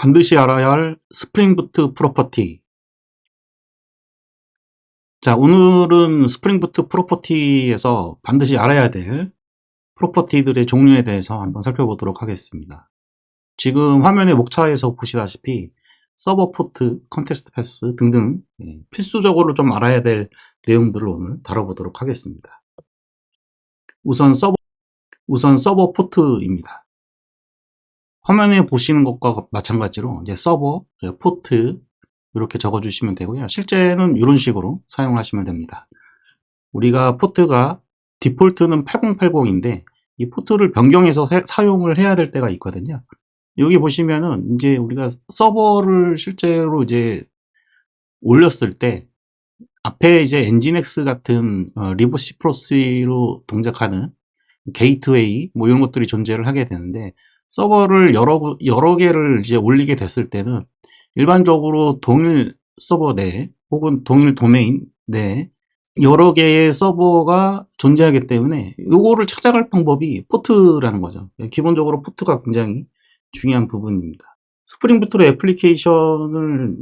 반드시 알아야 할 스프링 부트 프로퍼티. 자, 오늘은 스프링 부트 프로퍼티에서 반드시 알아야 될 프로퍼티들의 종류에 대해서 한번 살펴보도록 하겠습니다. 지금 화면의 목차에서 보시다시피 서버 포트, 컨텍스트 패스 등등 필수적으로 좀 알아야 될 내용들을 오늘 다뤄보도록 하겠습니다. 우선 서버 포트입니다. 화면에 보시는 것과 마찬가지로 이제 서버, 포트 이렇게 적어주시면 되고요. 실제는 이런 식으로 사용하시면 됩니다. 우리가 포트가 디폴트는 8080인데 이 포트를 변경해서 사용을 해야 될 때가 있거든요. 여기 보시면은 이제 우리가 서버를 실제로 이제 올렸을 때 앞에 이제 엔진엑스 같은 리버시프로시로 동작하는 게이트웨이 뭐 이런 것들이 존재를 하게 되는데 서버를 여러 개를 이제 올리게 됐을 때는 일반적으로 동일 서버 내 혹은 동일 도메인 내 여러 개의 서버가 존재하기 때문에 요거를 찾아갈 방법이 포트라는 거죠. 기본적으로 포트가 굉장히 중요한 부분입니다. 스프링 부트로 애플리케이션을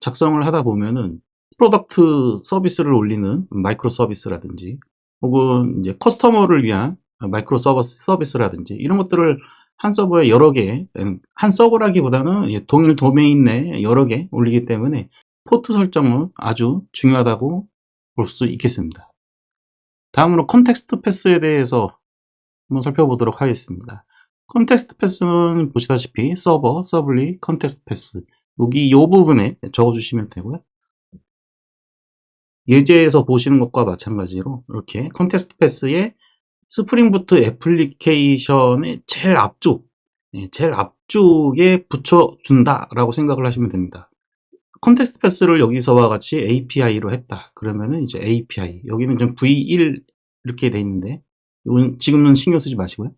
작성을 하다 보면은 프로덕트 서비스를 올리는 마이크로 서비스라든지 혹은 이제 커스터머를 위한 마이크로 서비스라든지 이런 것들을 한 서버에 여러 개, 한 서버라기보다는 동일 도메인 내 여러 개 올리기 때문에 포트 설정은 아주 중요하다고 볼 수 있겠습니다. 다음으로 컨텍스트 패스에 대해서 한번 살펴보도록 하겠습니다. 컨텍스트 패스는 보시다시피 서버, 서블리, 컨텍스트 패스 여기 이 부분에 적어주시면 되고요. 예제에서 보시는 것과 마찬가지로 이렇게 컨텍스트 패스에 스프링 부트 애플리케이션의 제일 앞쪽에 붙여준다라고 생각을 하시면 됩니다. 컨텍스트 패스를 여기서와 같이 API로 했다. 그러면은 이제 API. 여기는 좀 V1 이렇게 돼 있는데, 이건 지금은 신경 쓰지 마시고요.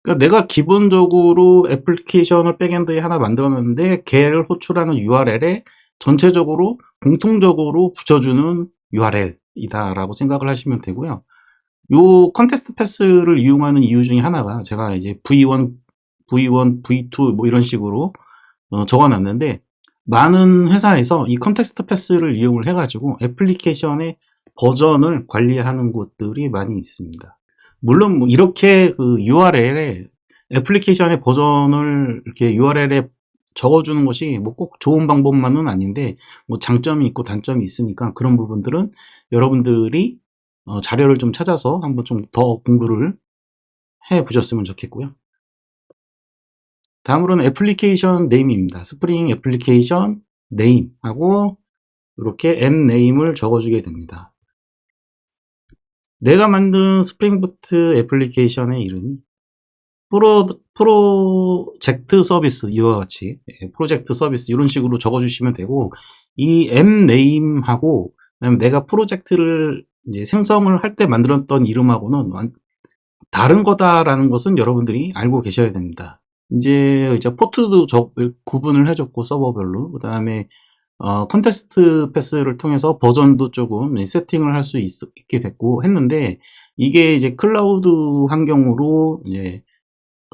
그러니까 내가 기본적으로 애플리케이션을 백엔드에 하나 만들었는데, 걔를 호출하는 URL에 전체적으로, 공통적으로 붙여주는 URL이다라고 생각을 하시면 되고요. 요 컨텍스트 패스를 이용하는 이유 중에 하나가 제가 이제 V1, V2 뭐 이런 식으로 적어놨는데 많은 회사에서 이 컨텍스트 패스를 이용을 해가지고 애플리케이션의 버전을 관리하는 곳들이 많이 있습니다. 물론 뭐 이렇게 그 URL에 애플리케이션의 버전을 이렇게 URL에 적어주는 것이 뭐 꼭 좋은 방법만은 아닌데 뭐 장점이 있고 단점이 있으니까 그런 부분들은 여러분들이 자료를 좀 찾아서 한번 좀 더 공부를 해 보셨으면 좋겠고요. 다음으로는 애플리케이션 네임입니다. 스프링 애플리케이션 네임하고 이렇게 nname을 적어주게 됩니다. 내가 만든 스프링 부트 애플리케이션의 이름이 프로젝트 서비스 이와 같이 프로젝트 서비스 이런 식으로 적어주시면 되고 이 nname하고 그다음에 내가 프로젝트를 이제 생성을 할 때 만들었던 이름하고는 다른 거다라는 것은 여러분들이 알고 계셔야 됩니다. 이제 포트도 구분을 해줬고 서버별로 그 다음에 컨텍스트 패스를 통해서 버전도 조금 세팅을 할 수 있게 됐고 했는데 이게 이제 클라우드 환경으로 이제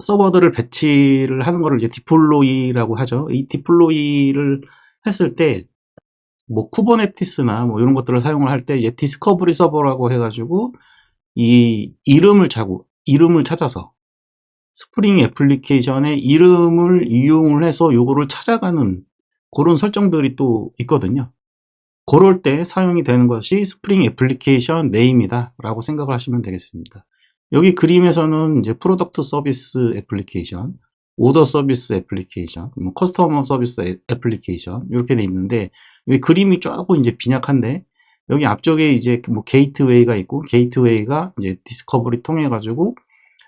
서버들을 배치를 하는 거를 이제 디플로이라고 하죠. 이 디플로이를 했을 때 뭐 쿠버네티스나 뭐 이런 것들을 사용을 할 때 이제 디스커버리 서버라고 해가지고 이 이름을 찾아서 스프링 애플리케이션의 이름을 이용을 해서 요거를 찾아가는 그런 설정들이 또 있거든요. 그럴 때 사용이 되는 것이 스프링 애플리케이션 네임이다 라고 생각을 하시면 되겠습니다. 여기 그림에서는 이제 프로덕트 서비스 애플리케이션, 오더 서비스 애플리케이션, 커스터머 서비스 애플리케이션 이렇게 돼 있는데 여기 그림이 조금 이제 빈약한데 여기 앞쪽에 이제 뭐 게이트웨이가 있고 게이트웨이가 이제 디스커버리 통해 가지고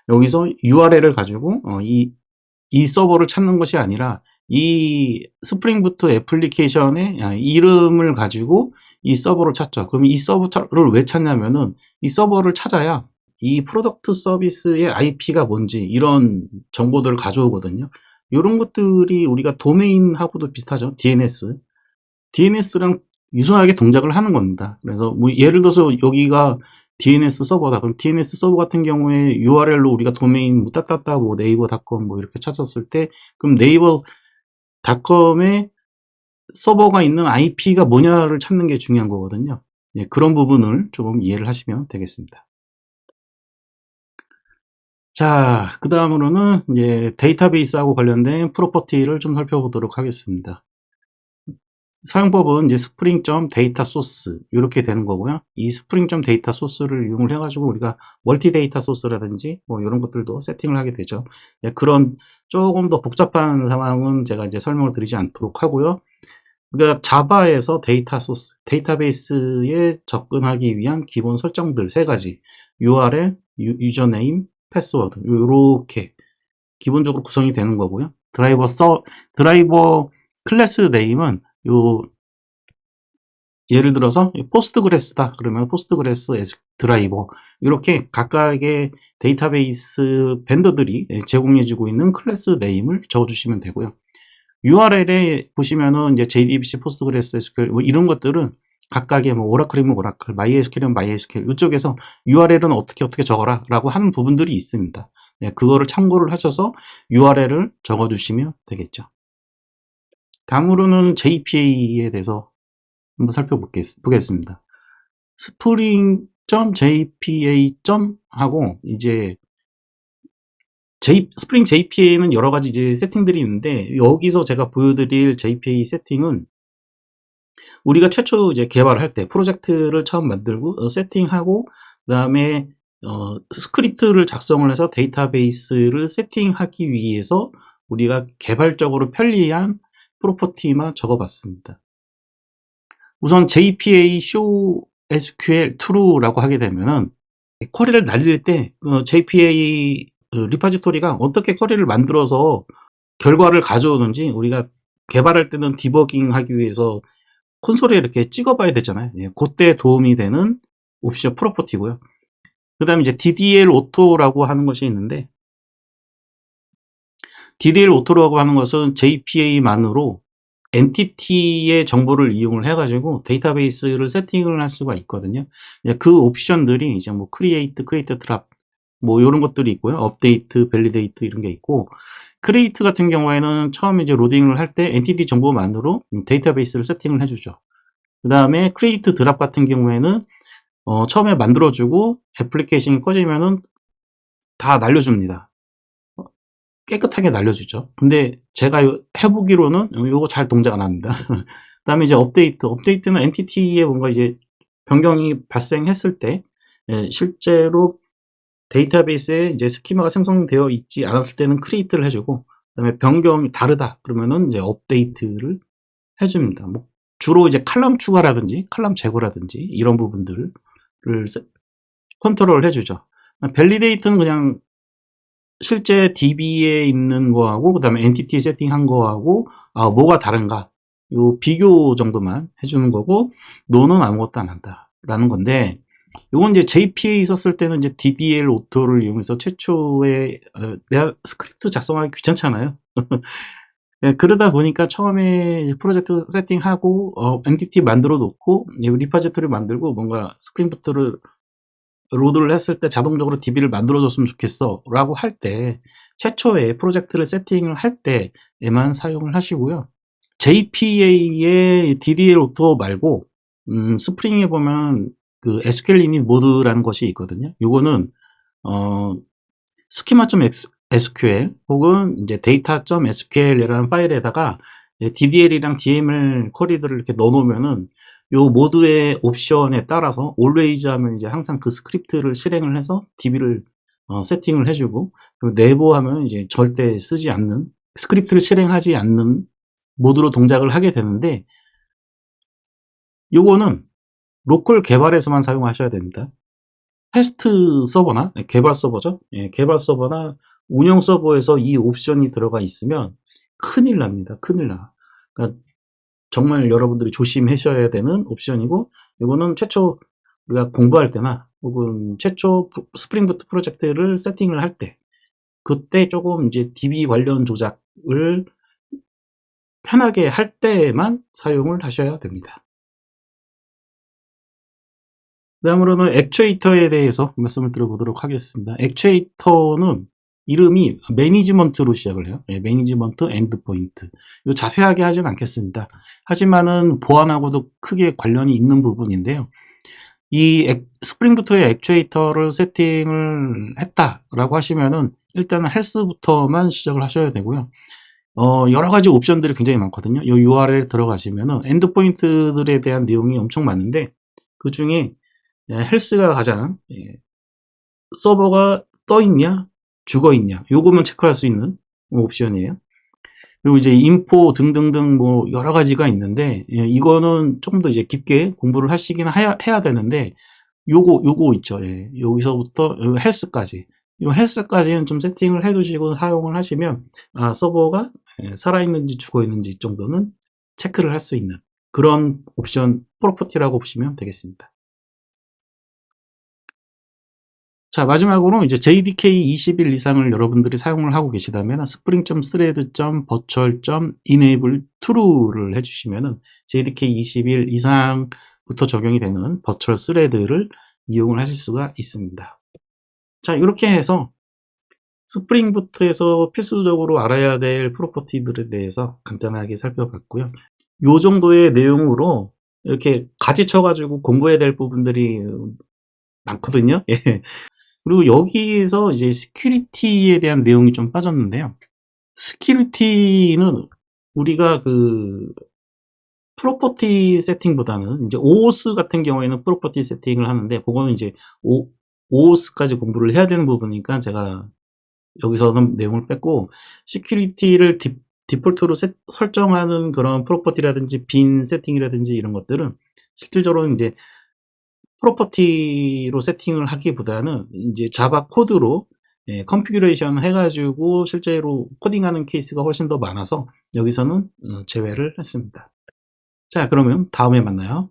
여기서 URL을 가지고 이 서버를 찾는 것이 아니라 이 스프링 부트 애플리케이션의 이름을 가지고 이 서버를 찾죠. 그럼 이 서버를 왜 찾냐면은 이 서버를 찾아야 이 프로덕트 서비스의 IP가 뭔지 이런 정보들을 가져오거든요. 이런 것들이 우리가 도메인하고도 비슷하죠. DNS랑 유사하게 동작을 하는 겁니다. 그래서 뭐 예를 들어서 여기가 DNS 서버다. 그럼 DNS 서버 같은 경우에 URL로 우리가 도메인 뭐 따따따 뭐 네이버닷컴 뭐 이렇게 찾았을 때 그럼 네이버 닷컴의 서버가 있는 IP가 뭐냐를 찾는 게 중요한 거거든요. 예, 그런 부분을 조금 이해를 하시면 되겠습니다. 자, 그 다음으로는 이제 데이터베이스하고 관련된 프로퍼티를 좀 살펴보도록 하겠습니다. 사용법은 이제 spring.datasource 이렇게 되는 거고요. 이 spring.datasource를 이용을 해가지고 우리가 멀티 데이터 소스라든지 뭐 이런 것들도 세팅을 하게 되죠. 예, 그런 조금 더 복잡한 상황은 제가 이제 설명을 드리지 않도록 하고요. 그러니까 자바에서 데이터 소스, 데이터베이스에 접근하기 위한 기본 설정들 세 가지, URL, 유저네임, 패스워드 이렇게 기본적으로 구성이 되는 거고요. 드라이버 클래스 네임은 요 예를 들어서 포스트그레스다 그러면 포스트그레스 드라이버 이렇게 각각의 데이터베이스 벤더들이 제공해주고 있는 클래스 네임을 적어주시면 되고요. URL에 보시면은 이제 JDBC, 포스트그레스, SQL 뭐 이런 것들은 각각의 뭐 오라클이면 오라클, MySQL이면 MySQL 이쪽에서 URL은 어떻게 적어라 라고 하는 부분들이 있습니다. 네, 그거를 참고를 하셔서 URL을 적어주시면 되겠죠. 다음으로는 JPA에 대해서 한번 살펴보겠습니다. spring.jpa. 하고 이제 스프링 JPA는 여러 가지 이제 세팅들이 있는데 여기서 제가 보여드릴 JPA 세팅은 우리가 최초 이제 개발할 때 프로젝트를 처음 만들고 세팅하고 그다음에 스크립트를 작성을 해서 데이터베이스를 세팅하기 위해서 우리가 개발적으로 편리한 프로퍼티만 적어봤습니다. 우선 JPA show SQL true라고 하게 되면은 쿼리를 날릴 때 JPA 리파지토리가 어떻게 쿼리를 만들어서 결과를 가져오는지 우리가 개발할 때는 디버깅 하기 위해서 콘솔에 이렇게 찍어봐야 되잖아요. 예, 그때 도움이 되는 옵션 프로퍼티고요. 그 다음에 이제 DDL 오토라고 하는 것이 있는데 DDL 오토라고 하는 것은 JPA만으로 엔티티의 정보를 이용을 해가지고 데이터베이스를 세팅을 할 수가 있거든요. 그 옵션들이 이제 뭐 create drop 뭐 이런 것들이 있고요. 업데이트, 밸리데이트 이런 게 있고 create 같은 경우에는 처음에 이제 로딩을 할 때 엔티티 정보만으로 데이터베이스를 세팅을 해주죠. 그 다음에 create drop 같은 경우에는 처음에 만들어주고 애플리케이션이 꺼지면은 다 날려줍니다. 깨끗하게 날려주죠. 근데 제가 해보기로는 이거 잘 동작 안 합니다. 그 다음에 이제 업데이트는 엔티티에 뭔가 이제 변경이 발생했을 때 실제로 데이터베이스에 이제 스키마가 생성되어 있지 않았을 때는 크리에이트를 해주고 그다음에 변경이 다르다 그러면은 이제 업데이트를 해줍니다. 뭐 주로 이제 칼럼 추가라든지 칼럼 제거라든지 이런 부분들을 컨트롤을 해주죠. 밸리데이트는 그냥 실제 DB에 있는 거하고 그 다음에 엔티티 세팅한 거하고 뭐가 다른가 요 비교 정도만 해주는 거고 노는 아무것도 안 한다 라는 건데 요건 이제 JPA 썼을 때는 이제 DDL 오토를 이용해서 최초에 내가 스크립트 작성하기 귀찮잖아요. 네, 그러다 보니까 처음에 프로젝트 세팅하고 엔티티 만들어 놓고 리파지토리 만들고 뭔가 스크립트를 로드를 했을 때 자동적으로 DB를 만들어줬으면 좋겠어 라고 할 때 최초에 프로젝트를 세팅을 할 때에만 사용을 하시고요. JPA의 DDL 오토 말고 스프링에 보면 그 SQL init 모드라는 것이 있거든요. 요거는 schema.sql 혹은 이제 data.sql이라는 파일에다가 DDL이랑 DML 쿼리들을 이렇게 넣어 놓으면은 요 모드의 옵션에 따라서 always 하면 이제 항상 그 스크립트를 실행을 해서 DB를 세팅을 해주고 never 하면 이제 절대 쓰지 않는 스크립트를 실행하지 않는 모드로 동작을 하게 되는데 요거는 로컬 개발에서만 사용하셔야 됩니다. 테스트 서버나 개발 서버죠. 예, 개발 서버나 운영 서버에서 이 옵션이 들어가 있으면 큰일 납니다. 큰일 나. 그러니까 정말 여러분들이 조심하셔야 되는 옵션이고 이거는 최초 우리가 공부할 때나 혹은 최초 스프링부트 프로젝트를 세팅을 할 때 그때 조금 이제 DB 관련 조작을 편하게 할 때만 사용을 하셔야 됩니다. 다음으로는 액추에이터에 대해서 말씀을 드려보도록 하겠습니다. 액추에이터는 이름이 매니지먼트로 시작을 해요. 예, 매니지먼트 엔드포인트. 이거 자세하게 하진 않겠습니다. 하지만은 보안하고도 크게 관련이 있는 부분인데요. 이 스프링부터의 액추에이터를 세팅을 했다라고 하시면은 일단은 헬스부터만 시작을 하셔야 되고요. 여러 가지 옵션들이 굉장히 많거든요. 이 URL에 들어가시면은 엔드포인트들에 대한 내용이 엄청 많은데 그 중에 헬스가 가장 서버가 떠 있냐, 죽어 있냐, 요거만 체크할 수 있는 옵션이에요. 그리고 이제 인포 등등등 뭐 여러 가지가 있는데 이거는 조금 더 이제 깊게 공부를 하시긴 해야 되는데 요거 있죠. 예. 여기서부터 헬스까지. 이 헬스까지는 좀 세팅을 해 두시고 사용을 하시면 서버가 살아있는지 죽어 있는지 정도는 체크를 할 수 있는 그런 옵션 프로퍼티라고 보시면 되겠습니다. 자, 마지막으로 이제 JDK 21 이상을 여러분들이 사용을 하고 계시다면 spring.thread.virtual.enable true를 해주시면은 JDK 21 이상부터 적용이 되는 버추얼 스레드를 이용을 하실 수가 있습니다. 자, 이렇게 해서 스프링부트에서 필수적으로 알아야 될 프로퍼티들에 대해서 간단하게 살펴봤고요. 요 정도의 내용으로 이렇게 가지쳐가지고 공부해야 될 부분들이 많거든요. 예. 그리고 여기에서 이제 시큐리티에 대한 내용이 좀 빠졌는데요. 시큐리티는 우리가 그 프로퍼티 세팅보다는 이제 OOS 같은 경우에는 프로퍼티 세팅을 하는데 그거는 이제 OOS까지 공부를 해야 되는 부분이니까 제가 여기서는 내용을 뺐고 시큐리티를 디폴트로 설정하는 그런 프로퍼티라든지 빈 세팅이라든지 이런 것들은 실질적으로 이제 프로퍼티로 세팅을 하기보다는 이제 자바 코드로 컨피규레이션 해가지고 실제로 코딩하는 케이스가 훨씬 더 많아서 여기서는 제외를 했습니다. 자, 그러면 다음에 만나요.